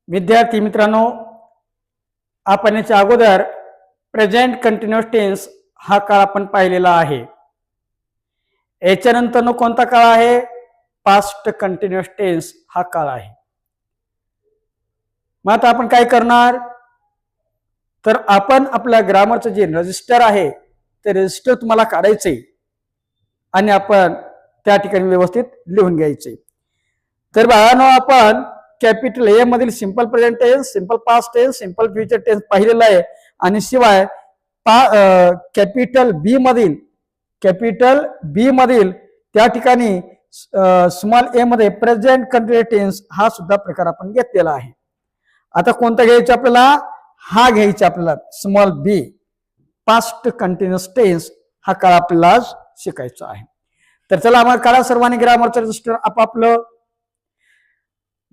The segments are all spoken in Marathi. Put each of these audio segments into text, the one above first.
विद्यार्थी मित्रांनो, आपण याच्या अगोदर प्रेझेंट कंटिन्युअस टेन्स हा काळ आपण पाहिलेला आहे. याच्यानंतर कोणता काळ आहे? पास्ट कंटिन्युअस टेन्स हा काळ आहे. मग आता आपण काय करणार, तर आपण आपल्या ग्रामरचं जे रजिस्टर आहे ते रजिस्टर तुम्हाला काढायचे आणि आपण त्या ठिकाणी व्यवस्थित लिहून घ्यायचे. तर बाळांनो, आपण कॅपिटल ए मधील simple present tense, simple past tense, simple future tense पाहिलेला आहे आणि शिवाय कॅपिटल बी मधील त्या ठिकाणी स्मॉल ए मध्ये प्रेझेंट कंटिन्युअस टेन्स हा सुद्धा प्रकार आपण घेतलेला आहे. आता कोणता घ्यायचा आपल्याला? हा घ्यायचा आपल्याला, स्मॉल बी, पास्ट कंटिन्युअस टेन्स हा काळ आपल्याला शिकायचा आहे. तर चला आम्हाला काढा सर्वांनी ग्रामरचं रजिस्टर आपापलं.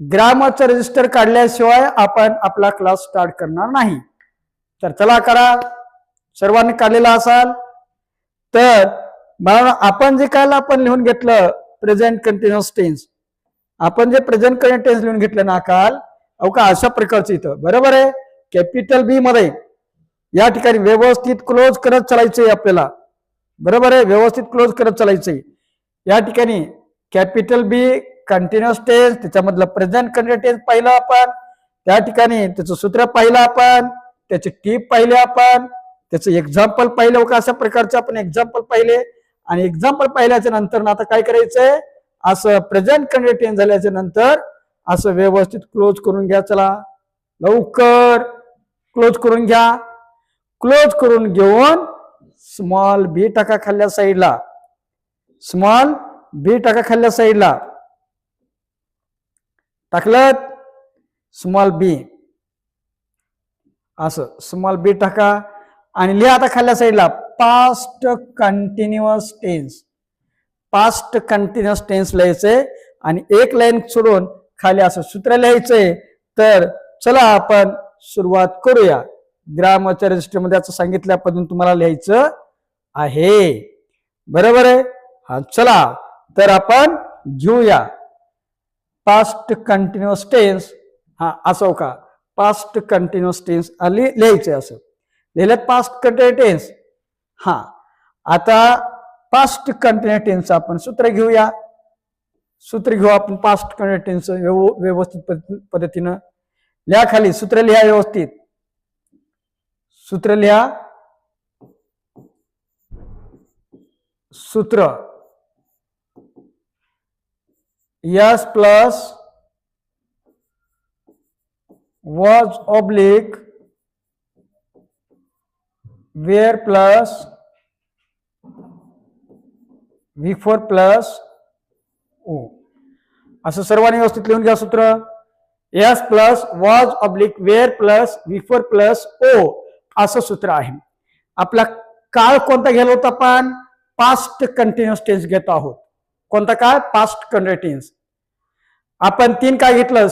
ग्रामरचं रजिस्टर काढल्याशिवाय आपण आपला क्लास स्टार्ट करणार नाही. तर चला करा, सर्वांनी काढलेला असाल तर आपण जे काय आपण लिहून घेतलं प्रेझेंट कंटिन्युअस टेन्स, आपण जे प्रेझेंट कंटिन्युअस टेन्स लिहून घेतलं ना काल, का अशा प्रकारचं इथं बरोबर आहे. कॅपिटल बी मध्ये या ठिकाणी व्यवस्थित क्लोज करत चालायचंय आपल्याला, बरोबर आहे, व्यवस्थित क्लोज करत चालायचंय. या ठिकाणी कॅपिटल बी कंटिन्युअस टेन्स, त्याच्यामधलं प्रेझेंट कंटिन्युअस टेन्स पाहिलं आपण, त्या ठिकाणी त्याचं सूत्र पाहिलं आपण, त्याचे टीप पाहिले आपण, त्याचं एक्झाम्पल पाहिलं का अशा प्रकारचे आपण एक्झाम्पल पाहिले. आणि एक्झाम्पल पाहिल्याच्या नंतर आता काय करायचंय, असं प्रेझेंट कंटिन्युअस टेन्स झाल्याच्या नंतर असं व्यवस्थित क्लोज करून घ्या. चला लवकर क्लोज करून घ्या. क्लोज करून घेऊन स्मॉल बी टाका खाल्ल्या साईडला, स्मॉल बी टाका खाल्ल्या साईडला, टाकलं स्मॉल बी, असं स्मॉल बी टाका आणि लिहा आता खाल्ल्या साईडला past continuous tense. Past continuous tense लिहायचंय आणि एक लाईन सोडून खाली असं सूत्र लिहायचंय. तर चला आपण सुरुवात करूया. ग्रामरच्या रजिस्टर मध्ये असं सांगितल्या पद्धतीने तुम्हाला लिहायचं आहे, बरोबर आहे. हा चला तर आपण घेऊया पास्ट कंटिन्युअस टेन्स. हा असो का, पास्ट कंटिन्युअस टेन्स लिहायचंय असं लिहिलं पास्ट कंटिन्युअस टेन्स. हा आता पास्ट कंटिन्युअस टेन्स आपण सूत्र घेऊया. सूत्र घेऊ आपण पास्ट कंटिन्युअस टेन्स व्यवस्थित पद्धतीनं. लिहा खाली सूत्र लिहा, व्यवस्थित सूत्र लिहा. सूत्र S plus was oblique were plus V4 plus O. असं सर्वांनी व्यवस्थित लिहून घ्या सूत्र. S plus was oblique were plus V4 plus O असं सूत्र आहे. आपला काळ कोणता गेला होता? आपण पास्ट कंटिन्युअस टेन्स घेत आहोत. कोणता काळ? Past continuous tense. आपण 3 काय घेतलं,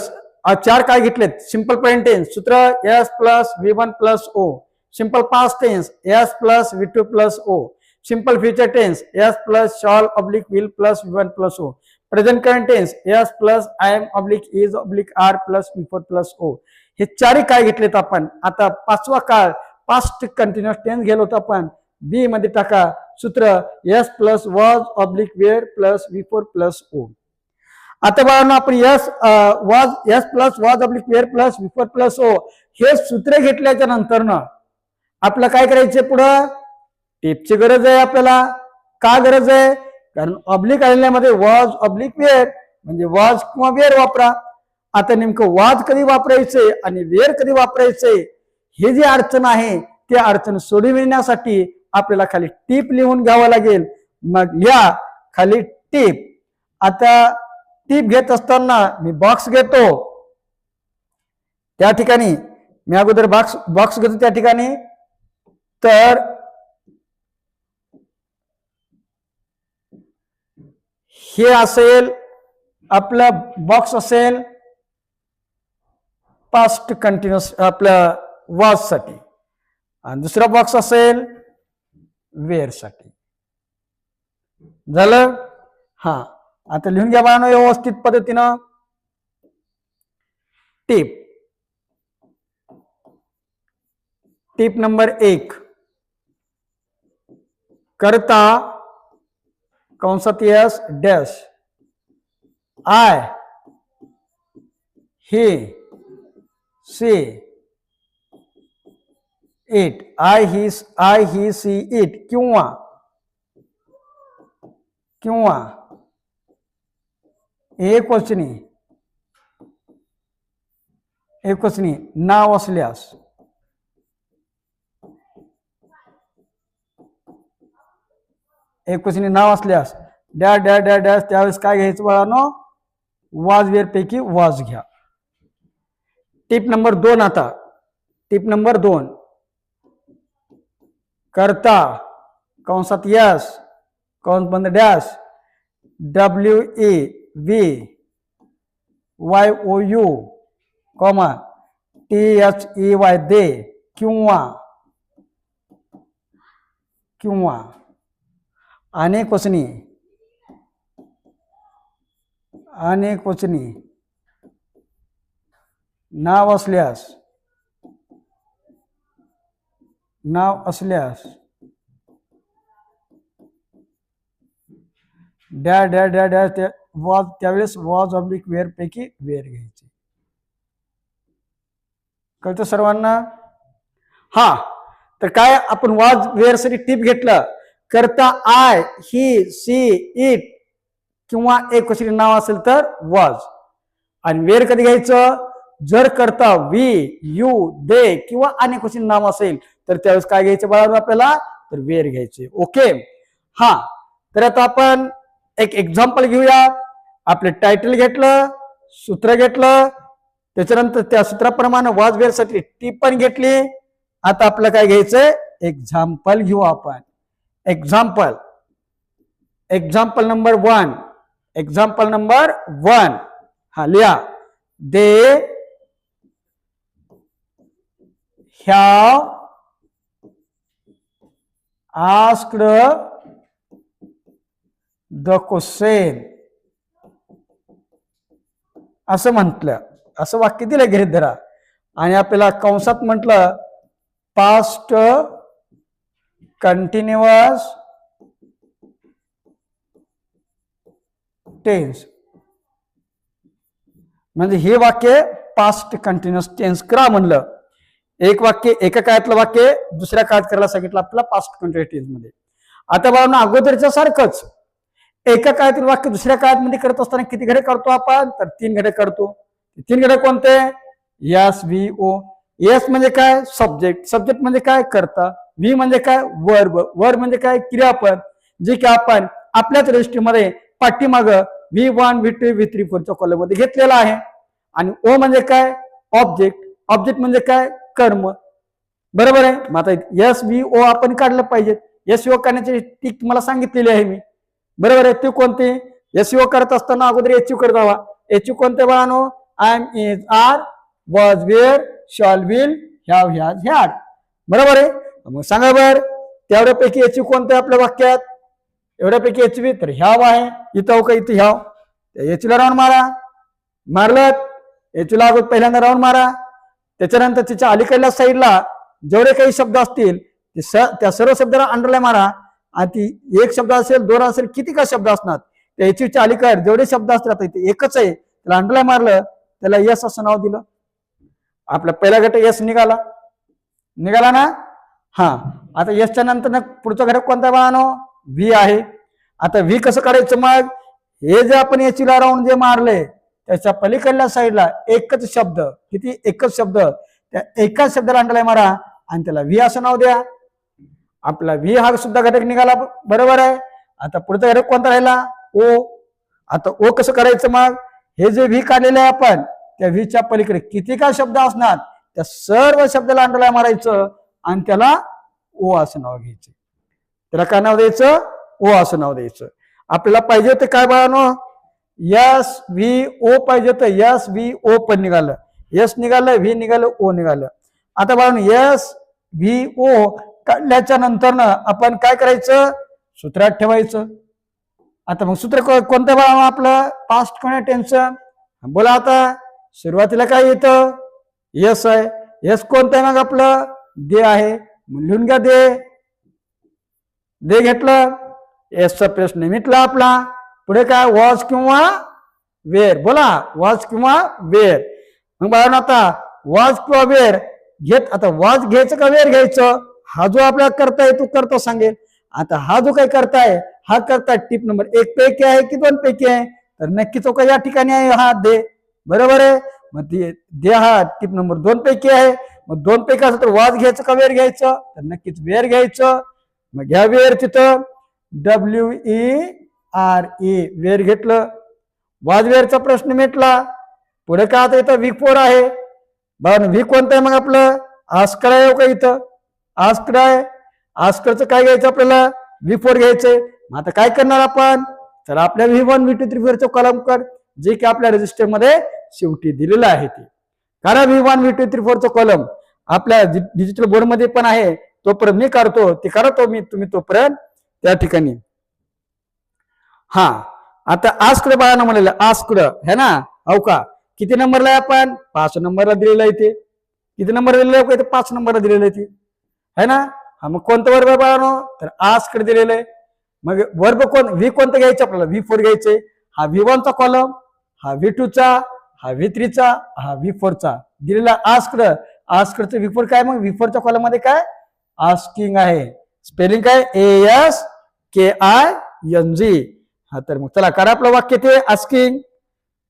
4 काय घेतलेत? सिंपल प्रेझेंट टेन्स सूत्र S plus V1 plus O, simple past tense S plus V2 plus O, simple future tense S plus shall oblique will plus V1 plus O, present current tense S plus I am oblique is oblique are plus V4 plus O. हे 4 काय घेतलेत आपण. आता 5वा काळ पास्ट कंटिन्युअस टेन्स गेलो होतो आपण. बी मध्ये टाका सूत्र S plus was oblique were plus V4 plus O. आता बघा आपण S plus was oblique were plus V4 plus O हे सूत्र घेतल्याच्या नंतर ना आपलं काय करायचं पुढं? टिपची गरज आहे आपल्याला. का गरज आहे? कारण ऑब्लिक आलेल्यामध्ये वॉज ऑब्लिक वेअर म्हणजे वॉज किंवा वेअर वापरा. आता नेमकं वॉज कधी वापरायचे आणि वेअर कधी वापरायचे हे जी अडचण आहे ती अडचण सोडविण्यासाठी आपल्याला खाली टीप लिहून घ्यावं लागेल. मग लिहा खाली टीप. आता टीप घेत असताना मी बॉक्स घेतो, त्या ठिकाणी मी अगोदर बॉक्स घेतो त्या ठिकाणी. तर हे असेल आपला बॉक्स असेल पास्ट कंटिन्युअस आपल्या वॉज साठी आणि दुसरा बॉक्स असेल वेअर साठी. झालं? हा आता लिहून घ्या बाळांनो व्यवस्थित पद्धतीनं. टीप टिप नंबर 1, करता कंसात yes dash I he see it, I he see it, किंवा एकवचनी नाव असल्यास डॅश डॅश डॅश डॅश त्यावेळेस काय घ्यायचं बाळांनो, वाज वेर पैकी वाज घ्या. टिप नंबर 2, आता टिप नंबर 2, करता कंसात यस कंस बंद डॅश WEVYOU कॉमा THEY दे, किंवा अनेक वचनी नाव असल्यास डॅश डॅश डॅश डॅश वाज त्यावेळेस वाज ऑब्लिक वेअर पैकी वेअर घ्यायचे. कळतं सर्वांना? हा, तर काय आपण वाज वेअर साठी टिप घेतलं. करता आय ही सी इट किंवा एक वचनी नाव असेल तर वाज, आणि वेअर कधी घ्यायचं, जर करता वी यू दे किंवा अनेक वचनी नाव असेल तर त्यावेळेस काय घ्यायचं बाळांनो आपल्याला, तर वेअर घ्यायचे. ओके. हा, तर आता आपण एक एक्झाम्पल घेऊया. आपले टायटल घेतलं, सूत्र घेतलं, त्याच्यानंतर त्या सूत्राप्रमाणे वाज वेअर साठी टिप पण घेतली. आता आपल्याला काय घ्यायचंय, एक्झाम्पल घेऊ आपण. एक्झाम्पल नंबर 1, हा लिहा. They have asked the question, असं म्हटलं, असं वाक्य दिलं गृहीत धरा, आणि आपल्याला कंसात म्हटलं पास्ट कंटिन्युअस टेन्स, म्हणजे हे वाक्य पास्ट कंटिन्युअस टेन्स करा म्हणलं. एक वाक्य एका काळातलं वाक्य दुसऱ्या काळात करायला सांगितलं आपल्याला पास्ट कंटिन्युअस टेन्स मध्ये. आता बाळांनो अगोदरच्या सारखंच एका काळातील वाक्य दुसऱ्या काळात मध्ये करत असताना किती घडे करतो आपण, तर 3 घडे करतो. 3 घडे कोणते, यस व्ही ओ. यस म्हणजे काय, सब्जेक्ट म्हणजे काय, करता. व्ही म्हणजे काय, वर्ब म्हणजे काय, क्रियापद, जे की आपण आपल्याच रजिस्टरमध्ये पाठीमाग V1 V2 V3 4च्या कॉलम मध्ये घेतलेला आहे. आणि ओ म्हणजे काय, ऑब्जेक्ट म्हणजे काय, कर्म. बरोबर आहे. मग आता यस व्ही ओ आपण काढलं पाहिजे. यस व्ही ओ करण्याची टिक तुम्हाला सांगितलेली आहे मी. बरोबर आहे. ते कोणते, एस यू करत असताना अगोदर एच यू करत हवा. एच यू कोणते बाळांनो, I am is are was were shall will have has had. बरोबर आहे. मग सांगा बर तेवढ्यापैकी एच यू कोणते आपल्या वाक्यात, एवढ्यापैकी एच व्ही तर हॅव आहे. इथं का इथं हॅव, एच ला राऊंड मारा, मारलं एच ला अगोदर पहिल्यांदा राऊंड मारा. त्याच्यानंतर तिच्या अलीकडल्या साईडला जेवढे काही शब्द असतील त्या सर्व शब्दाला अंडरलाईन मारा. आणि ती एक शब्द असेल, 2 असेल, किती का शब्द असणार त्या एचच्या अलीकडे जेवढे शब्द असतात इथे एकच आहे, त्याला अंडरलाईन मारलं, त्याला यस असं नाव दिलं. आपला पहिला घटक यस निघाला ना. हा, आता यसच्या नंतर पुढचा घटक कोणता बाळांनो, व्ही आहे. आता व्ही कसं काढायचं, मग हे जे आपण एचला राऊंड जे मारले त्याच्या पलीकडल्या साईडला एकच शब्द, किती एकच शब्द, त्या एकाच शब्दाला अंडरलाईन मारा आणि त्याला व्ही असं नाव द्या. आपला व्ही हा सुद्धा घटक निघाला. बरोबर आहे. आता पुढचा घटक कोणता राहिला, ओ. आता ओ कसं करायचं, मग हे जे व्ही काढलेलं आहे आपण त्या व्हीच्या पलीकडे किती काय शब्द असणार त्या सर्व शब्दाला अंडरलाईन मारायचं आणि त्याला ओ असं नाव घ्यायचं. त्याला काय नाव द्यायचं, ओ असं नाव द्यायचं. आपल्याला पाहिजे होते काय बाळांनो, यस व्ही ओ पाहिजे होतं. यस व्ही ओ पण निघालं, यस निघालं, व्ही निघालं, ओ निघालं. आता बाळांनो यस व्ही ओ काढल्याच्या नंतर आपण काय करायचं, सूत्रात ठेवायचं. आता मग सूत्र कोणतं बाळा आपलं, पास्ट टेन्स. बोला आता सुरुवातीला काय येतं, यस आहे. यस कोणतं आहे मग आपलं, दे आहे, लिहून घ्या दे. दे घेतलं, एसचा प्रश्न मिटला आपला. पुढे काय, वॉज किंवा वेअर. बोला, वॉज किंवा वेअर. मग बाळांनो आता वॉज किंवा वेअर घेत, आता वॉज घ्यायचं का वेअर घ्यायचं, हा जो आपल्याला करताय तो करतो सांगेल. आता हा जो काही करताय हा करताय टिप नंबर 1 पैकी आहे की 2 पैकी आहे, तर नक्कीच तो या ठिकाणी आहे हा दे. बरोबर आहे. मग दे हा टिप नंबर 2 पैकी आहे. मग 2 पैकी असं तर वॉज घ्यायचं का वेअर घ्यायचं, तर नक्कीच वेअर घ्यायचं. मग घ्या वेअर, तिथं WERE वेअर घेतलं. वॉज वेअरचा प्रश्न मिटला. पुढे काय, आता इथं V4 आहे. बघा व्ही कोणतं आहे मग आपलं, आस्कर आहे का इथं, आस्कर आहे. आस्करचं काय घ्यायचं आपल्याला, V4 घ्यायचंय. मग आता काय करणार आपण, तर आपल्या V1 V2 V4 कॉलम कर, जे की आपल्या रजिस्टर मध्ये शेवटी दिलेलं आहे ते. कारण V1 V2 V4 कॉलम आपल्या डिजिटल बोर्ड मध्ये पण आहे, तोपर्यंत मी करतो ते करतो मी, तुम्ही तोपर्यंत त्या ठिकाणी. हा आता आस्कड बाळानं म्हणलेलं, आस्कड है ना, हो का, किती नंबरला आहे आपण, 5 नंबरला दिलेलं आहे ते. किती नंबर दिलेलं आहे, 5 नंबरला दिलेलं आहे ते, है ना. हा मग कोणतं वर्ब बाळानो, तर आस्कड दिलेलं आहे. मग वर्ब व्ही कोणतं घ्यायचं आपल्याला, V4 घ्यायचंय. हा V1 चा कॉलम, हा V2 चा, हा V3 चा, हा V4 चा दिलेला आस्कड. आस्कडचं V4 काय, मग V4 च्या कॉलम मध्ये काय, आस्किंग आहे. स्पेलिंग काय, ASKING. हा तर मग चला करा आपलं वाक्य ते, आस्किंग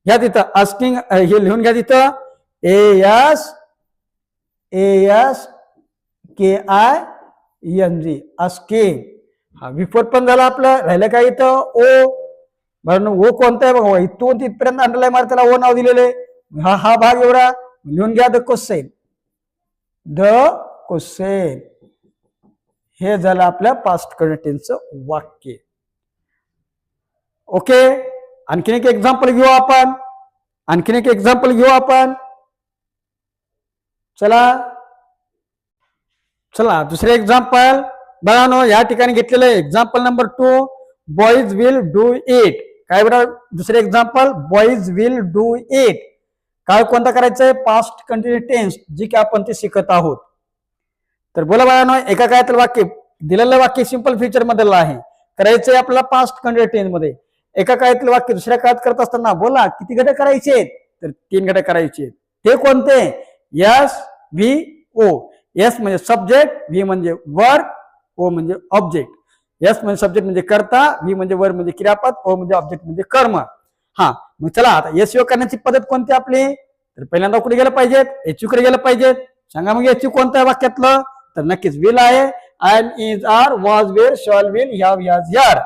घ्या तिथं, आस्किंग हे लिहून घ्या तिथं, ASKING आस्किंग. हा V4 पण झाला आपलं. राहिलं काय इथं, ओ. बरं ओ कोणता आहे बघा, इथून तिथपर्यंत अंडरलाईन मार, त्याला ओ नाव दिलेलं आहे. हा भाग एवढा लिहून घ्या, द क्वेश्चन. द क्वेश्चन हे झालं आपल्या पास्ट कंटिन्यूचं वाक्य. ओके, आणखीन एक एक्झाम्पल घेऊ आपण, आणखीन एक एक्झाम्पल घेऊ आपण. चला चला दुसरे एक्झाम्पल बघा या ठिकाणी घेतलेलं आहे. Example number 2, boys will do it. काय बघा दुसरे example, boys will do it. काय कोणता करायचंय, पास्ट कंटिन्यू टेन्स, जी की आपण ते शिकत आहोत. तर बोला बाळांनो, एका काय तर वाक्य दिलेलं वाक्य सिंपल फ्युचर मधलं आहे, करायचंय आपल्याला पास्ट कंटिन्यू टेन्स मध्ये. एका काळातलं वाक्य दुसऱ्या काळात करत असताना बोला किती घटक करायचे, तर 3 घटक करायचे. ते कोणते, एस व्ही ओ. एस म्हणजे सब्जेक्ट, व्ही म्हणजे वर्ब, ओ म्हणजे ऑब्जेक्ट. एस म्हणजे सब्जेक्ट म्हणजे कर्ता, व्ही म्हणजे वर्ब म्हणजे क्रियापद, ओ म्हणजे ऑब्जेक्ट म्हणजे कर्म. हा मग चला आता एसईओ करण्याची पद्धत कोणती आपली, तर पहिल्यांदा कुठे गेलं पाहिजेत, एचयू कडे गेलं पाहिजेत. सांगा मग एचयू कोणतं आहे वाक्यातलं, तर नक्कीच विल आहे. Am is are was were shall will have has had.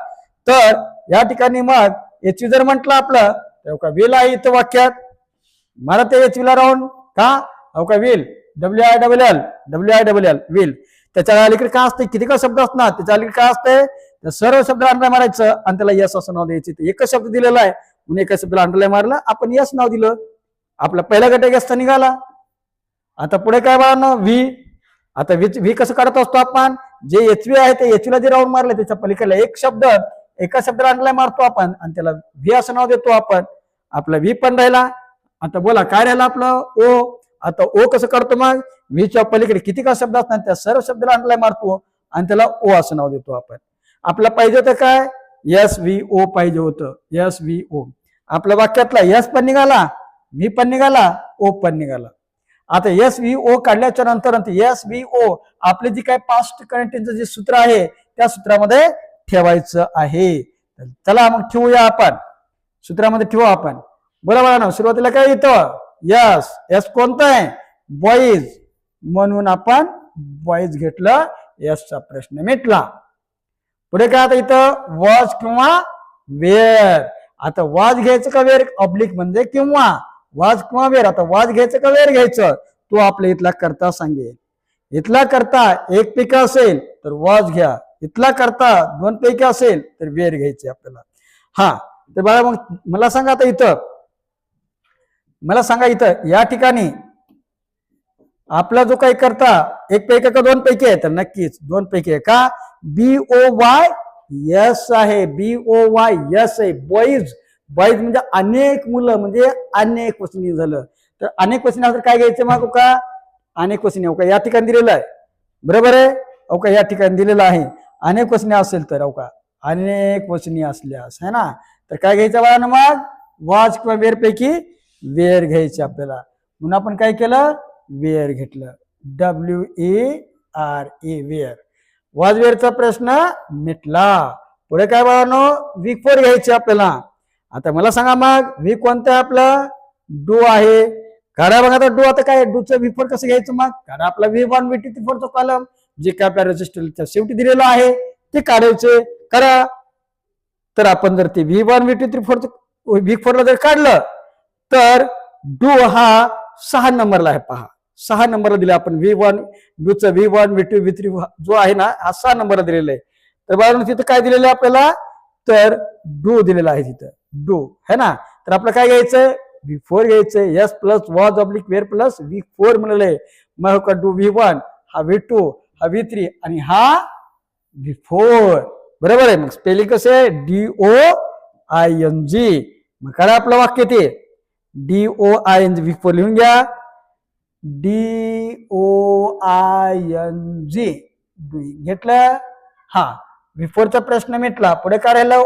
तर या ठिकाणी मग एचयू जर म्हटलं आपलं तर का विल आहे इथं वाक्यात, मला ते एचयूला राहून का हो का विल, WILL विल. त्याच्या अलीकडे काय असते, किती का शब्द असणार, त्याच्या अलीकडे काय असते, तर सर्व शब्द अंडरलाईन मारायचं आणि त्याला यस असं नाव द्यायचं. एकच शब्द दिलेला आहे म्हणून एका शब्दाला अंडरलाईन मारलं, आपण यस नाव दिलं, आपला पहिला घटक यसचा निघाला. आता पुढे काय बाळांनो, व्ही. आता व्ही कसं काढत असतो आपण, जे एचव्ही आहे ते एचव्हीला जे राऊंड मारलं त्याच्या पलीकडे एक शब्द, एका शब्दाला अंडरलाईन मारतो आपण आणि त्याला व्ही असं नाव देतो आपण. आपला व्ही पण राहिला. आता बोला काय राहिलं आपलं, ओ. आता ओ कसं काढतो, मग व्हीच्या पलीकडे किती का शब्द असतात त्या सर्व शब्दाला अंडरलाईन मारतो आणि त्याला ओ असं नाव देतो आपण. आपला पाहिजे होतं काय, SVO पाहिजे होतं, SVO. आपल्या वाक्यातला यस पण निघाला, व्ही पण निघाला, ओ पण निघाला. आता SVO काढल्याच्या नंतर SVO आपले जे काय पास्ट कंटिन्यूचं जे सूत्र आहे त्या सूत्रामध्ये ठेवायचं आहे. चला मग ठेवूया आपण, सूत्रामध्ये ठेवू आपण. बरोबर ना, सुरुवातीला काय येतं, यस. यस कोणतं आहे, बॉईज, म्हणून आपण बॉईज घेतलं, यसचा प्रश्न मिटला. पुढे काय आता इथं वॉज किंवा वेअर. आता वॉज घ्यायचं का वेअर, ऑब्लिक म्हणजे किंवा, वॉज किंवा वेअर. आता वॉज घ्यायचं का वेअर घ्यायचं, तो आपल्या इथला करता सांगेल. इथला करता 1 पैकी असेल तर वॉज घ्या, इथला करता 2 पैकी असेल तर वेअर घ्यायचे आपल्याला. हा तर बाळा मग मला सांगा आता इथं, मला सांगा इथं या ठिकाणी आपला जो काही करता 1 पैकी का 2 पैकी आहे, तर नक्कीच 2 पैकी आहे. का, BOY यस आहे, BOY यस आहे. बॉईज, बॉईज म्हणजे अनेक मुलं, म्हणजे अनेक वचनी झालं. तर अनेक वचनी तर काय घ्यायचं मग का, अनेक वचनी का या ठिकाणी दिलेलं आहे. बरोबर आहे. अवका या ठिकाणी दिलेलं आहे. अनेक वचने असेल तर अवका अनेक वचनी असल्यास है ना, तर काय घ्यायचं बाळांनो, मग वॉज किंवा वेअर पैकी वेअर घ्यायचे आपल्याला. म्हणून आपण काय केलं, वेअर घेतलं. WERE wear. वॉज वेअरचा प्रश्न मिटला. पुढे काय बाळांनो, वीक 4 घ्यायचे आपल्याला. आता मला सांगा मग वीक कोणतं आहे आपलं, डू आहे. काढा बघा आता डू. आता काय डूचं वीक 4 कसं घ्यायचं, मग काढा आपला V1 V2 V4 चा कॉलम जे काय आपल्या रजिस्टरच्या शेवटी दिलेलं आहे ते काढायचे. करा. तर आपण जर ते V1 V2 V4 वीक 4 ला जर काढलं तर डू हा 6 नंबरला आहे. पहा 6 नंबरला दिला आपण V1 डूचं V1 V2 V3 जो आहे ना हा 6 नंबरला दिलेला आहे. तर बाळांनो तिथं काय दिलेलं आहे आपल्याला, तर डू दिलेला आहे तिथं डू है ना. तर आपलं काय घ्यायचंय, V4 घ्यायचंय. S plus was oblique were plus V4 म्हणले. मग का डू V1 हा V2 हा V3 आणि हा V4. बरोबर आहे. मग स्पेलिंग कसं आहे, DOING. मग काय आपलं वाक्य ते DOING. V4 लिहून घ्या, DOING घेतलं. हा V4 चा प्रश्न मिटला. पुढे काय राहिलं,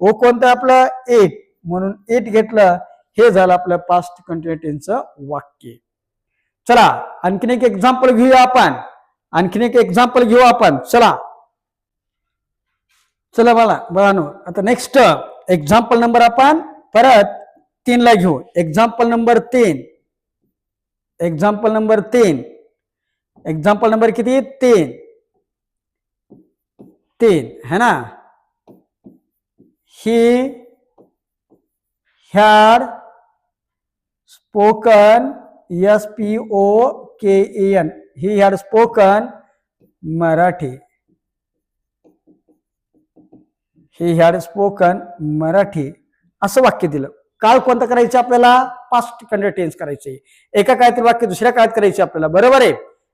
ओ कोणतं आपलं 8 म्हणून 8 घेतलं. हे झालं आपलं पास्ट कंटिन्युअस टेन्सचं वाक्य. चला आणखीन एक एक्झाम्पल घेऊया आपण. चला बाळांनो आता नेक्स्ट एक्झाम्पल नंबर आपण परत 3 ला घेऊ. Example number 3. एक्झाम्पल नंबर किती, 3 है ना. He had spoken SPOKEN. He had spoken Marathi. He had spoken Marathi असं वाक्य दिलं. काळ कोणतं करायचं आपल्याला, पास्ट कंटिन्युअस टेन्स करायचे. एका काळातील वाक्य दुसऱ्या काळात करायचे आपल्याला. बरोबर आहे.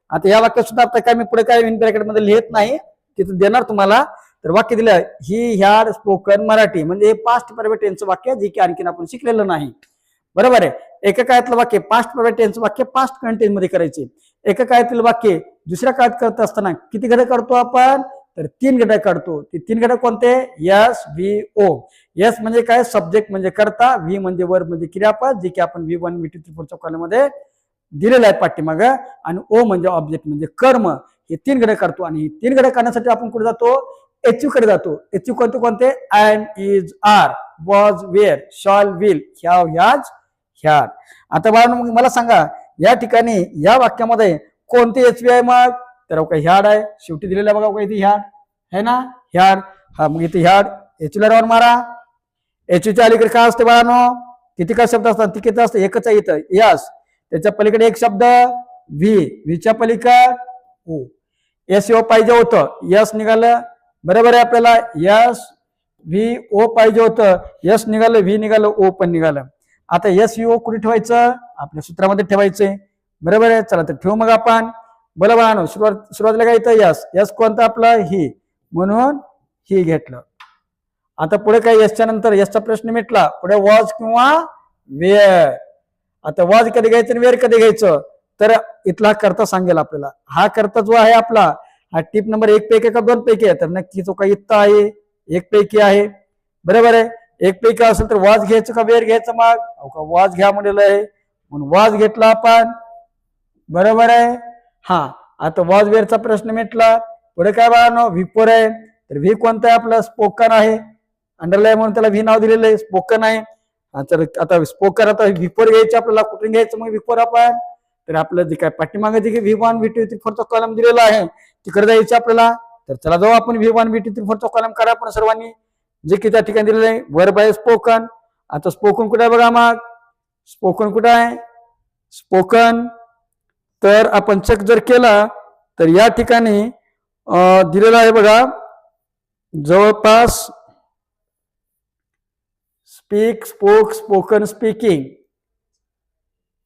आता या वाक्यात सुद्धा आता काय मी पुढे काय इन ब्रॅकेट मध्ये लिहित नाही, तिथं देणार तुम्हाला. तर वाक्य दिलं ही हॅड स्पोकन मराठी म्हणजे पास्ट परफेक्ट टेन्सचं वाक्य जे की आणखीन आपण शिकलेलं नाही. बरोबर आहे. एका काळातलं वाक्य पास्ट परफेक्ट टेन्सचं वाक्य पास्ट कंटिन्युअस मध्ये करायचे. एका काळातील वाक्य दुसऱ्या काळात करत असताना किती घटक करतो आपण, तर 3 घटक काढतो. ते 3 घटक कोणते, यस VO. यस म्हणजे काय, सब्जेक्ट म्हणजे करता. व्ही म्हणजे वर्ब म्हणजे क्रियापद जे की आपण V1 V2 V4 च्या कॉलम मध्ये दिलेलं आहे पाठीमाग. आणि ओ म्हणजे ऑब्जेक्ट म्हणजे कर्म. हे 3 घटक करतो. आणि हे 3 घटक करण्यासाठी आपण कुठे जातो, HU कडे जातो. HU कोणते, am is are, was were, shall will, have has had. आता बाळांनो मला सांगा या ठिकाणी या वाक्यामध्ये कोणते HV आहे, मग तर ह्याड आहे. शेवटी दिलेला बघा का इथे ह्याड है ना, ह्याड. हा मग इथे ह्याड HU ला राऊंड मारा. HU च्या अलीकडे काय असते बाळांनो, किती काय शब्द असतात, ती किती असतं, एकच आहे इथं यस. त्याच्या पलीकडे एक शब्द व्हीच्या पलीकडे ओ. SO पाहिजे होतं, यस निघालं. बरोबर आहे. आपल्याला यस VO पाहिजे होतं, यस निघालं, व्ही निघालं, ओ पण निघालं. आता SVO कुठे ठेवायचं, आपल्या सूत्रामध्ये ठेवायचंय. बरोबर आहे. चला तर ठेवू मग आपण. बोला बाळांनो, सुरुवातीला काय येतं, यस कोणतं आपलं, ही म्हणून ही घेतलं. आता पुढे काय, यसच्या नंतर यसचा प्रश्न मिटला. पुढे वॉज किंवा वेअर. आता वॉज कधी घ्यायचं आणि वेअर कधी घ्यायचं, तर इथला करता सांगेल आपल्याला. हा करता जो आहे आपला हा टिप नंबर 1 पैकी का 2 पैकी आहे, तर नक्की तो काय इथं आहे, 1 पैकी आहे. बरोबर आहे. 1 पैकी असेल तर वॉज घ्यायचं का वेअर घ्यायचं, मग वॉज घ्या म्हणलेलं आहे म्हणून वॉज घेतला आपण. बरोबर आहे. हा आता वॉज वेअरचा प्रश्न मिटला. पुढे काय बाळांनो, V4 आहे. तर व्ही कोणतं आहे आपलं, स्पोकन आहे. अंडरलाईन म्हणून त्याला व्ही नाव दिलेलं आहे, स्पोकन आहे. आता स्पोकन, आता V4 घ्यायचं आपल्याला. कुठून घ्यायचं मग V4 आपण, तर आपलं जे काय पाठीमागे जे V1 V2 V4 चा कॉलम दिलेला आहे तिकडे जायचं आपल्याला. तर चला जाऊ आपण V1 V2 V4 चा कॉलम करा आपण सर्वांनी. जे की त्या ठिकाणी दिलेलं आहे वर्ब आहे स्पोकन. आता स्पोकन कुठे आहे बघा, मग स्पोकन कुठे आहे, स्पोकन. तर आपण चेक जर केला तर या ठिकाणी दिलेला आहे बघा जवळपास स्पीक, स्पोक, स्पोकन, स्पीकिंग.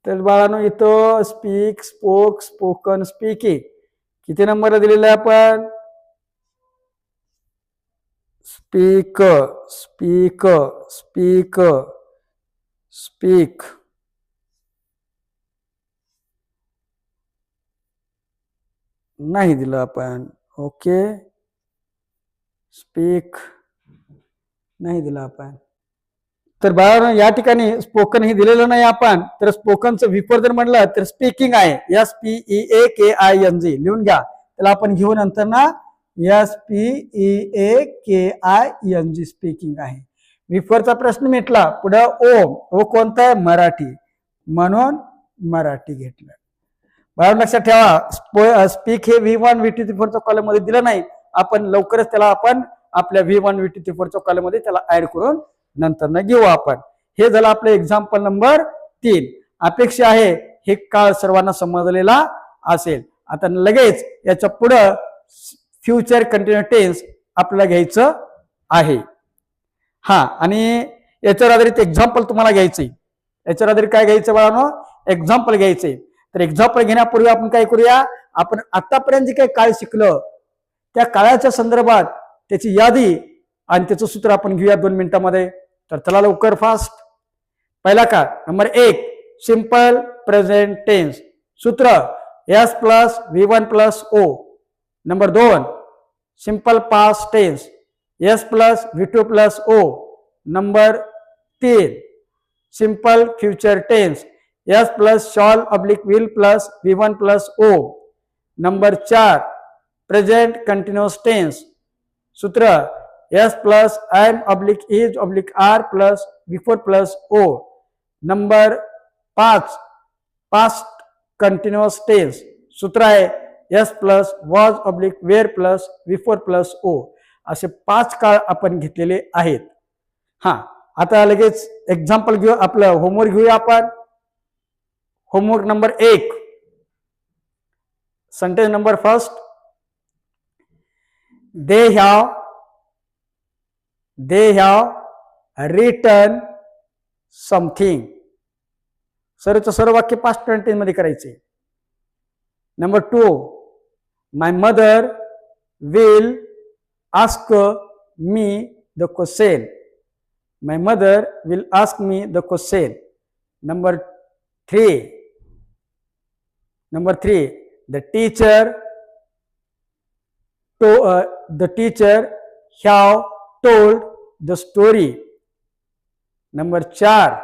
तर बाळांनो इथं स्पीक, स्पोक, स्पोकन, स्पीकिंग किती नंबरला दिलेलं आहे आपण, स्पीक, स्पीक, स्पीक, स्पीक. नाही दिलं आपण. ओके, स्पीक नाही दिलं आपण. तर बाळांनो या ठिकाणी स्पोकन हे दिलेलं नाही आपण. तर स्पोकनचं विफोर जर म्हणलं तर स्पीकिंग आहे, SPEAKING लिहून घ्या. त्याला आपण घेऊ नंतर ना SPEAKING स्पीकिंग आहे. विफोरचा प्रश्न मिटला. पुढे ओ कोणता आहे? मराठी, म्हणून मराठी घेतलं. बाळांनो लक्षात ठेवा, स्पीक हे V1 VT 3 कॉलम मध्ये दिलं नाही. आपण लवकरच त्याला आपण आपल्या V1 VT 3 कॉलम मध्ये त्याला ऍड करून नंतर न घेऊ आपण. हे झालं आपलं एक्झाम्पल नंबर 3. अपेक्षा आहे हे काळ सर्वांना समजलेला असेल. आता लगेच याच्या पुढं फ्युचर कंटिन्यू टेन्स आपल्याला घ्यायचं आहे. हा, आणि याच्यावर आधारित एक्झाम्पल तुम्हाला घ्यायचंय. याच्यावर आधारित काय घ्यायचं बाळांनो? एक्झाम्पल घ्यायचंय. तर एक्झाम्पल घेण्यापूर्वी आपण काय करूया, आपण आतापर्यंत जे काही काळ शिकलं त्या काळाच्या संदर्भात त्याची यादी आणि त्याचं सूत्र आपण घेऊया 2 मिनिटांमध्ये. तर चला लवकर फास्ट. पहिला काळ नंबर 1 सिंपल प्रेझेंट टेन्स. सूत्र S plus V1 plus O. Number 2 simple past tense S plus V2 plus O. Number 3 simple future tense S plus shall oblique will plus V1 plus O. Number 4 present continuous tense. सूत्र S plus am oblique is oblique are plus V4 plus O. Number 5 past continuous tense. सूत्र आहे S plus was oblique were plus V4 plus O. असे 5 काळ आपण घेतलेले आहेत. हा, आता लगेच एक्झाम्पल घेऊ, आपलं होमवर्क घेऊया आपण. Homework number 1 sentence number first. they have written something. सर्वचं सर्व वाक्य पास्ट टेन्स मध्ये करायचे. Number 2 my mother will ask me the question. my mother will ask me the question. Number 3 the teacher have told the story. Number 4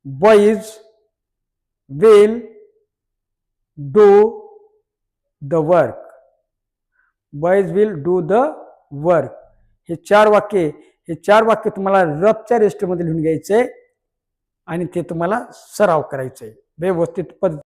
boys will do the work. boys will do the work. हे 4 वाक्य तुम्हाला रफच्या रेजिस्टर मध्ये लिहून घ्यायचे आणि ते तुम्हाला सराव करायचे व्यवस्थित पद्धतीने.